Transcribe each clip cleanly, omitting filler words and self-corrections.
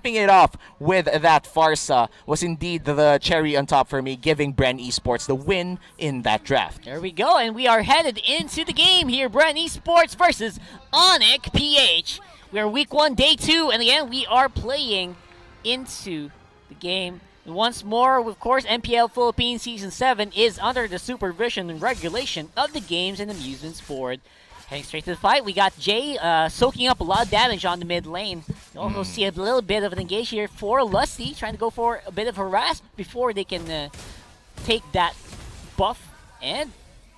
capping it off with that Farsa was indeed the cherry on top for me, giving Bren Esports the win in that draft. There we go, and we are headed into the game here. Bren Esports versus Onic PH. We're week 1, day 2, and again, we are playing into the game. Once more, of course, MPL Philippines Season 7 is under the supervision and regulation of the Games and Amusements Board. Heading straight to the fight, we got Jay soaking up a lot of damage on the mid lane. You also see a little bit of an engage here for Lusty, trying to go for a bit of harass before they can take that buff. And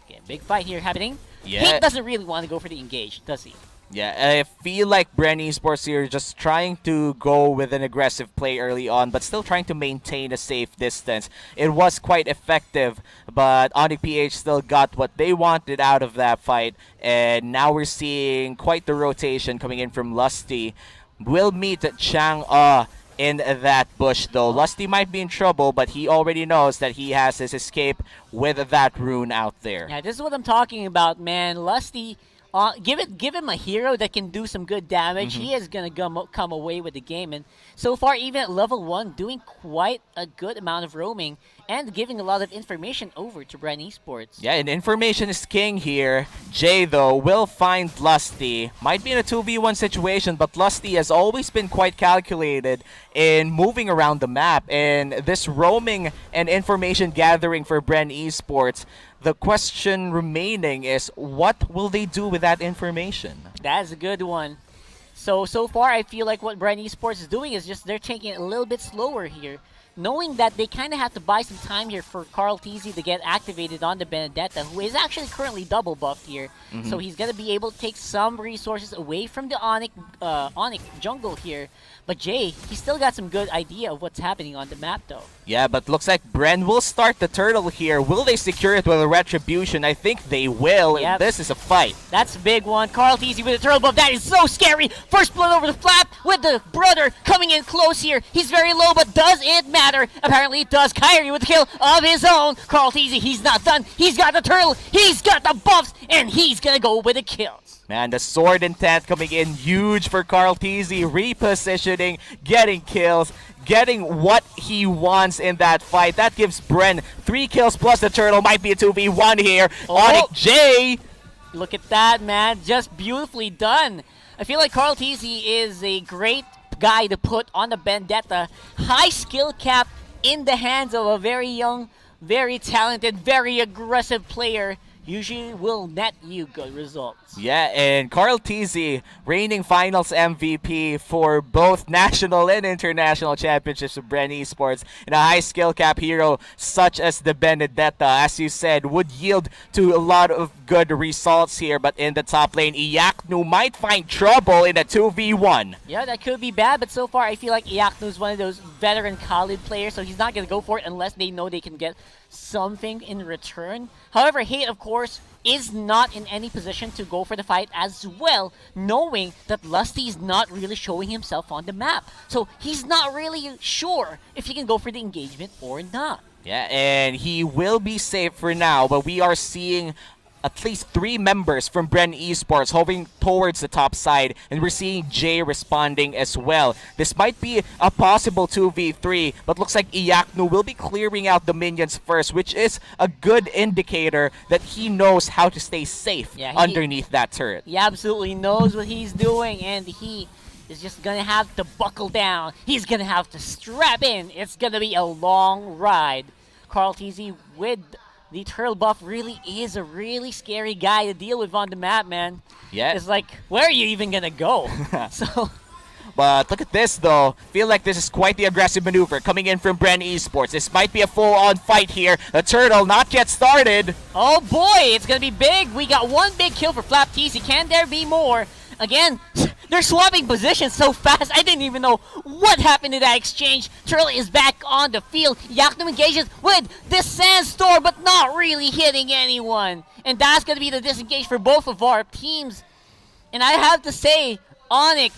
again, big fight here happening. Yeah. Hate doesn't really want to go for the engage, does he? Yeah, I feel like Bren Esports here just trying to go with an aggressive play early on, but still trying to maintain a safe distance. It was quite effective, but Onic PH still got what they wanted out of that fight, and now we're seeing quite the rotation coming in from Lusty. We'll meet Chang in that bush, though. Lusty might be in trouble, but he already knows that he has his escape with that rune out there. Yeah, this is what I'm talking about, man. Lusty... give him a hero that can do some good damage. He is going to come away with the game. And so far, even at level 1, doing quite a good amount of roaming and giving a lot of information over to Bren Esports. Yeah, and information is king here. Jay, though, will find Lusty. Might be in a 2v1 situation, but Lusty has always been quite calculated in moving around the map. And this roaming and information gathering for Bren Esports, the question remaining is, what will they do with that information? That's a good one. So far, I feel like what Bren Esports is doing is just they're taking it a little bit slower here, knowing that they kind of have to buy some time here for Carl TZ to get activated on the Benedetta, who is actually currently double buffed here. So he's going to be able to take some resources away from the Onic jungle here. But Jay, he's still got some good idea of what's happening on the map, though. Yeah, but looks like Bren will start the turtle here. Will they secure it with a retribution? I think they will. Yep. This is a fight. That's a big one. Carl TZ with a turtle buff. That is so scary. First blood over the flap with the brother coming in close here. He's very low, but does it matter? Apparently it does. Kyrie with the kill of his own. Carl TZ, he's not done. He's got the turtle. He's got the buffs, and he's going to go with the kills. Man, the sword intent coming in huge for Carl TZ, repositioning, getting kills, getting what he wants in that fight. That gives Bren 3 kills plus the turtle. Might be a 2v1 here. Onic J. Look at that, man. Just beautifully done. I feel like Carl TZ is a great guy to put on the Vendetta. High skill cap in the hands of a very young, very talented, very aggressive player. Usually will net you good results. Yeah, and Carl TZ, reigning finals MVP for both national and international championships of Bren Esports, and a high skill cap hero such as the Benedetta, as you said, would yield to a lot of good results here. But in the top lane, Iaknu might find trouble in a 2v1. Yeah, that could be bad, but so far I feel like Iaknu is one of those veteran Khalid players, so he's not going to go for it unless they know they can get something in return. However, Hate, of course, is not in any position to go for the fight as well, knowing that Lusty is not really showing himself on the map. So he's not really sure if he can go for the engagement or not. Yeah, and he will be safe for now, but we are seeing at least 3 members from Bren Esports hovering towards the top side, and we're seeing Jay responding as well. This might be a possible 2v3, but looks like Iaknu will be clearing out the minions first, which is a good indicator that he knows how to stay safe underneath that turret. He absolutely knows what he's doing, and he is just gonna have to buckle down. He's gonna have to strap in. It's gonna be a long ride. Carl TZ with the turtle buff really is a really scary guy to deal with on the map, man. Yeah. It's like, where are you even gonna go? But look at this, though. Feel like this is quite the aggressive maneuver coming in from Bren Esports. This might be a full-on fight here. The turtle not yet started. Oh boy, it's gonna be big. We got 1 big kill for Flap TZ. Can there be more? Again, they're swapping positions so fast. I didn't even know what happened to that exchange. Turtle is back on the field. Iaknu engages with the Sandstorm, but not really hitting anyone. And that's going to be the disengage for both of our teams. And I have to say, Onic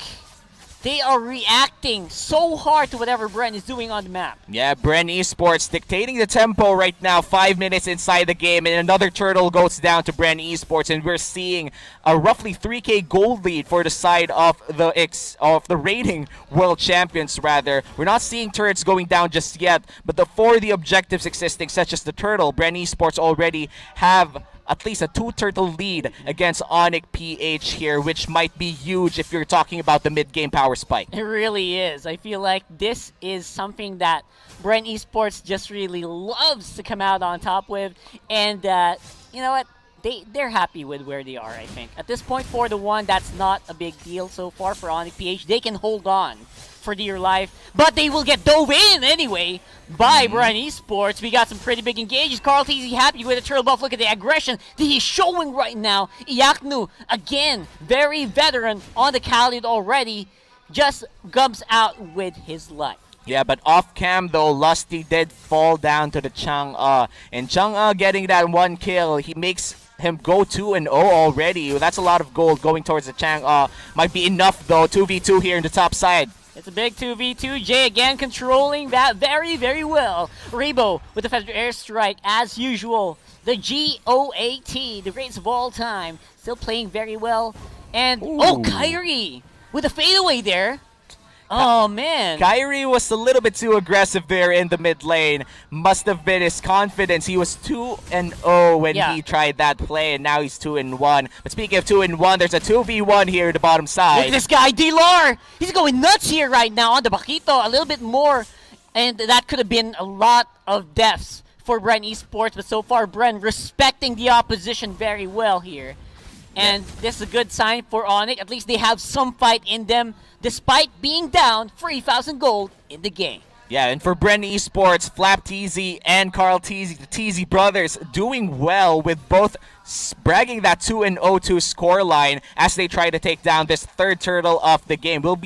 they are reacting so hard to whatever Bren is doing on the map. Yeah, Bren Esports dictating the tempo right now. 5 minutes inside the game, and another turtle goes down to Bren Esports, and we're seeing a roughly 3K gold lead for the side of the rating world champions. Rather, we're not seeing turrets going down just yet, but for the objectives existing, such as the turtle, Bren Esports already have at least a 2-turtle lead against Onic PH here, which might be huge if you're talking about the mid-game power spike. It really is. I feel like this is something that Bren Esports just really loves to come out on top with. And you know what? They're happy with where they are, I think. At this point, 4-1, that's not a big deal so far for Onic PH. They can hold on for dear life, but they will get dove in anyway by Bren Esports. We got some pretty big engages. Carl TZ happy with the turtle buff. Look at the aggression that he's showing right now. Iaknu, again, very veteran on the Khalid already, just gubs out with his life. Yeah, but off cam though, Lusty did fall down to the Chang'e. And Chang'e getting that 1 kill, he makes him go 2-0 already. That's a lot of gold going towards the Chang'e. Might be enough though, 2v2 here in the top side. It's a big 2v2. Jay again controlling that very, very well. Rebo with the feather airstrike as usual. The GOAT, the greatest of all time, still playing very well. And Kyrie with a fadeaway there. Oh, man. Kyrie was a little bit too aggressive there in the mid lane. Must have been his confidence. He was 2-0 when he tried that play, and now he's 2-1. But speaking of 2-1, there's a 2v1 here at the bottom side. Look at this guy, D-Lar. He's going nuts here right now on the Bakito. A little bit more, and that could have been a lot of deaths for Bren Esports. But so far, Bren respecting the opposition very well here. And this is a good sign for Onic. At least they have some fight in them, despite being down 3,000 gold in the game. Yeah, and for Bren Esports, Flap TZ and Carl TZ, the TZ brothers, doing well with both bragging that 2-0-2 scoreline as they try to take down this third turtle of the game. Will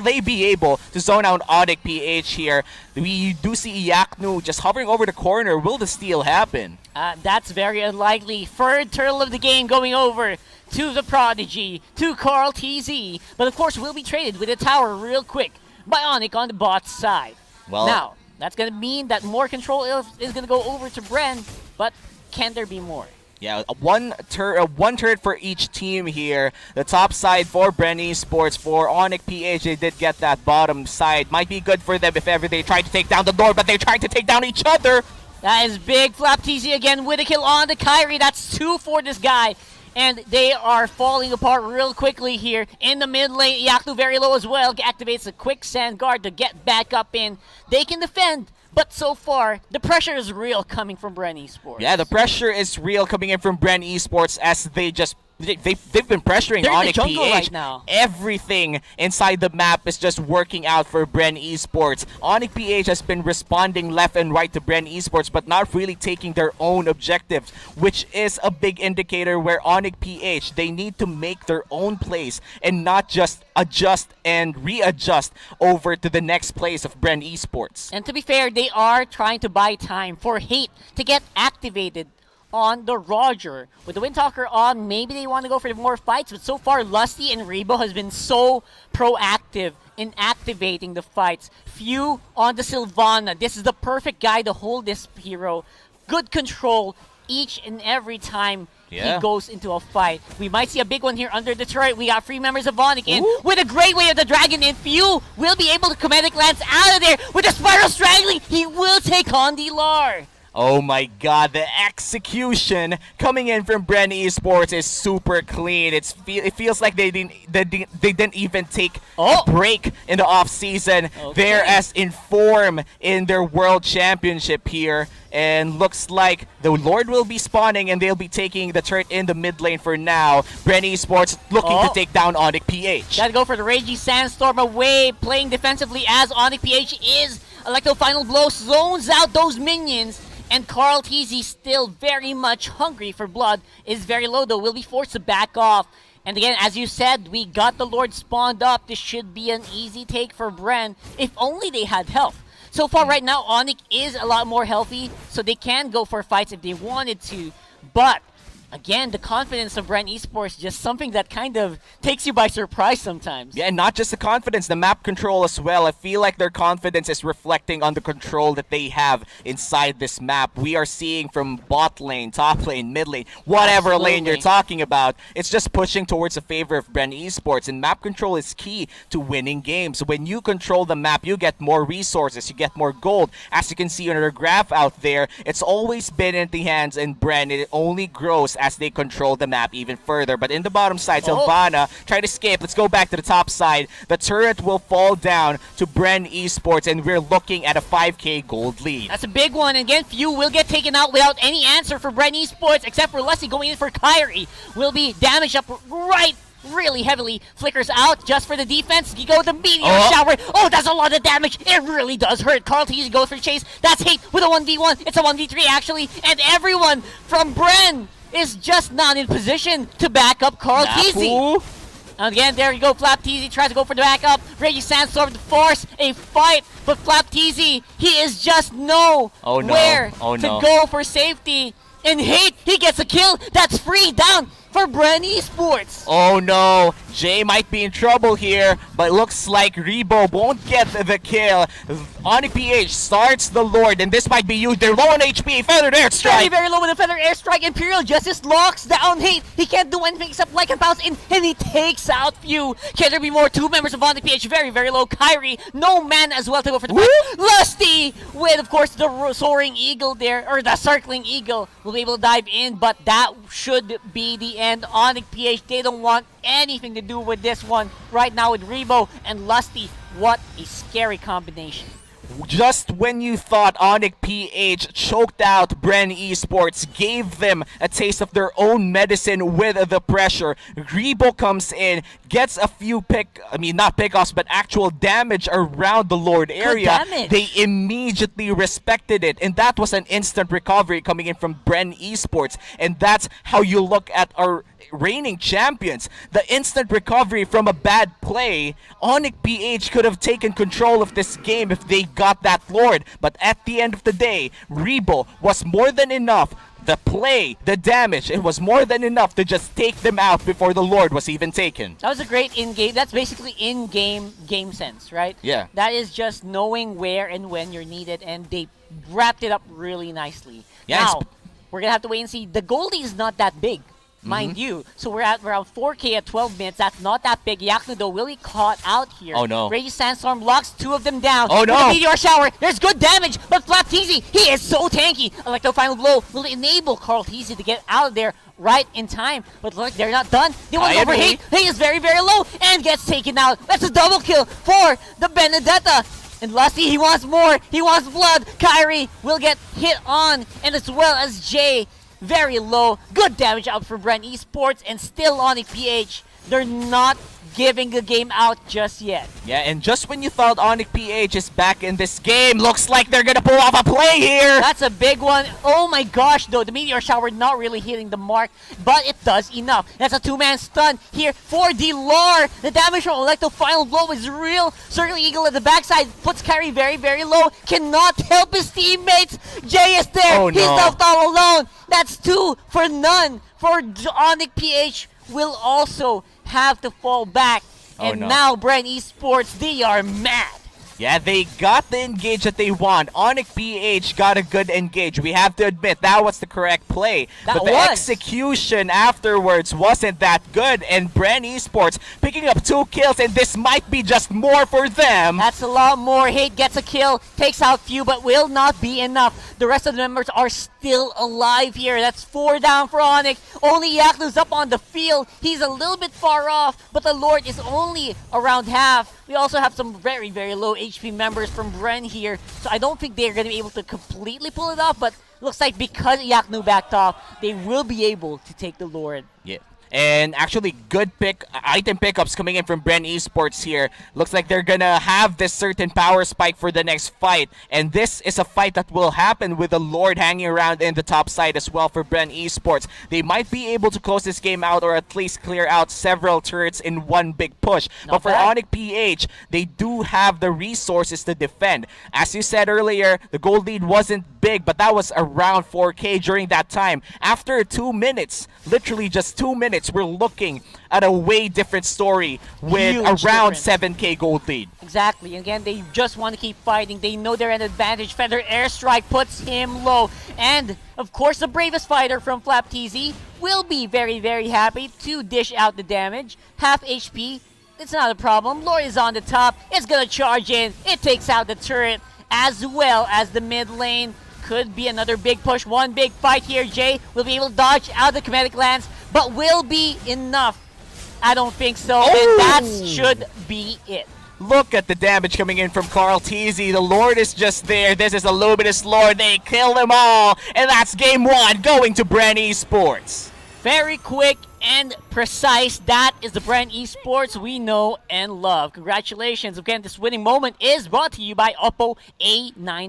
they be able to zone out Onic PH here? We do see Iaknu just hovering over the corner. Will the steal happen? That's very unlikely. Third turtle of the game going over to the Prodigy, to Carl TZ. But of course, will be traded with a tower real quick by Onic on the bot side. Well, now, that's going to mean that more control is going to go over to Bren, but can there be more? Yeah, one turret for each team here. The top side for Bren Esports, for Onic PH, they did get that bottom side. Might be good for them if ever they try to take down the Lord, but they're trying to take down each other. That is big. Flap TZ again with a kill on the Kyrie. That's 2 for this guy. And they are falling apart real quickly here in the mid lane. Iaknu very low as well. Activates a quick sand guard to get back up in. They can defend, but so far, the pressure is real coming from Bren Esports. Yeah, the pressure is real coming in from Bren Esports as they just they've been pressuring Onic PH right now. Everything inside the map is just working out for Bren Esports. Onic PH has been responding left and right to Bren Esports, but not really taking their own objectives, which is a big indicator where Onic PH, they need to make their own plays and not just adjust and readjust over to the next place of Bren Esports. And to be fair, they are trying to buy time for Hate to get activated on the Roger. With the Windtalker on, maybe they want to go for more fights, but so far Lusty and Rebo has been so proactive in activating the fights. Few on the Sylvana. This is the perfect guy to hold this hero. Good control each and every time he goes into a fight. We might see a big one here under the turret. We got 3 members of Onic in with a great way of the dragon in. Few will be able to comedic lance out of there with a spiral strangling. He will take on Dilar. Oh my god, the execution coming in from Bren Esports is super clean. It feels like they didn't even take a break in the off season. They're as in form in their world championship here. And looks like the Lord will be spawning and they'll be taking the turret in the mid lane for now. Bren Esports looking to take down Onic PH. Gotta go for the Ragey Sandstorm away, playing defensively as Onic PH is. Electro Final Blow zones out those minions. And Carl TZ, still very much hungry for blood, is very low though, will be forced to back off. And again, as you said, we got the Lord spawned up. This should be an easy take for Bren, if only they had health. So far right now, Onic is a lot more healthy, so they can go for fights if they wanted to. But Again, the confidence of Bren Esports is just something that kind of takes you by surprise sometimes. Yeah, and not just the confidence, the map control as well. I feel like their confidence is reflecting on the control that they have inside this map. We are seeing from bot lane, top lane, mid lane, whatever lane you're talking about, it's just pushing towards the favor of Bren Esports. And map control is key to winning games. When you control the map, you get more resources, you get more gold. As you can see on our graph out there, it's always been in the hands in Bren. It only grows as they control the map even further. But in the bottom side, Sylvana try to escape. Let's go back to the top side. The turret will fall down to Bren Esports, and we're looking at a 5k gold lead. That's a big one. And again, Few will get taken out without any answer for Bren Esports, except for Lusty going in for Kyrie. Will be damaged up right really heavily. Flickers out just for the defense. You go the meteor shower. Oh, that's a lot of damage. It really does hurt. Carl Teasy goes for chase. That's hate with a 1v1. It's a 1v3 actually. And everyone from Bren is just not in position to back up Carl Teasy. Again, there you go. Flap Teasy tries to go for the backup. Reggie Sandstorm to force a fight, but Flap Teasy, he is just nowhere to go for safety. And Hate, he gets a kill. That's free down for Bren Esports. Oh no, Jay might be in trouble here, but looks like Rebo won't get the kill. Onic PH starts the Lord, and this might be used. They're low on HP. Feathered Airstrike. Very, very low with a Feathered Airstrike. Imperial Justice locks down Hate. He can't do anything except like and bounce in, and he takes out Few. Can there be more? Two members of Onic PH. Very, very low. Kyrie, no man as well to go for the fight. Lusty with, of course, the soaring eagle there, or the circling eagle, will be able to dive in, but that should be the end. Onic PH, they don't want anything to do with this one right now with Rebo and Lusty. What a scary combination. Just when you thought Onic PH choked out Bren Esports, gave them a taste of their own medicine with the pressure, Rebo comes in, gets a few not pickoffs, but actual damage around the Lord area. They immediately respected it, and that was an instant recovery coming in from Bren Esports, and that's how you look at our reigning champions. The instant recovery from a bad play. Onic PH could have taken control of this game if they got that Lord, but at the end of the day, Rebo was more than enough. The play, the damage, it was more than enough to just take them out before the Lord was even taken. That was a great in-game, that's basically in-game game sense, right? Yeah. That is just knowing where and when you're needed, and they wrapped it up really nicely. Yeah, now, we're gonna have to wait and see. The Goldie is not that big, mind you. So we're at around 4k at 12 minutes. That's not that big. Yaknu, though, will be caught out here. Oh, no. Raging Sandstorm locks two of them down. Oh, no. With a Meteor Shower. There's good damage, but Flap Teasy, he is so tanky. Electro Final Blow will enable Carl Teasy to get out of there right in time. But look, they're not done. They want to overheat. He is very, very low and gets taken out. That's a double kill for the Benedetta. And Lusty, he wants more. He wants blood. Kyrie will get hit on, and as well as Jay. Very low. Good damage out for Bren Esports, and still Onic PH. They're not giving the game out just yet. Yeah, and just when you thought Onic PH is back in this game, looks like they're gonna pull off a play here. That's a big one. Oh my gosh, though. The Meteor Shower not really hitting the mark, but it does enough. That's a two-man stun here for Delar. The damage from Electro Final Blow is real. Circling Eagle at the backside puts Kyrie very, very low. Cannot help his teammates. Jay is there. Oh, no. He's left all alone. That's 2 for none for Onic PH. Will also have to fall back. And now Bren Esports, they are mad. Yeah, they got the engage that they want. Onic PH got a good engage. We have to admit, that was the correct play. But the execution afterwards wasn't that good. And Bren Esports picking up 2 kills, and this might be just more for them. That's a lot more. Hate gets a kill, takes out Few, but will not be enough. The rest of the members are still alive here. That's 4 down for Onic. Only Yaknu's up on the field. He's a little bit far off, but the Lord is only around half. We also have some very, very low HP members from Bren here, so I don't think they're going to be able to completely pull it off, but looks like because Yaknu backed off, they will be able to take the Lord. Yeah. And actually, good item pickups coming in from Bren Esports here. Looks like they're gonna have this certain power spike for the next fight. And this is a fight that will happen with the Lord hanging around in the top side as well for Bren Esports. They might be able to close this game out or at least clear out several turrets in one big push. But for Onic PH, they do have the resources to defend. As you said earlier, the gold lead wasn't big, but that was around 4K during that time. After 2 minutes, literally just 2 minutes, we're looking at a way different story with Huge around difference. 7K gold lead. Exactly. Again, they just want to keep fighting. They know they're at advantage. Feather airstrike puts him low. And, of course, the bravest fighter from Flap TZ will be very, very happy to dish out the damage. Half HP. It's not a problem. Lord is on the top. It's going to charge in. It takes out the turret as well as the mid lane. Could be another big push. One big fight here. Jay will be able to dodge out the kinetic lance, but will be enough. I don't think so, and that should be it. Look at the damage coming in from Carl TZ. The Lord is just there. This is a Luminous Lord. They kill them all. And that's game 1 going to Bren Esports. Very quick and precise. That is the Bren Esports we know and love. Congratulations. Again, this winning moment is brought to you by Oppo A9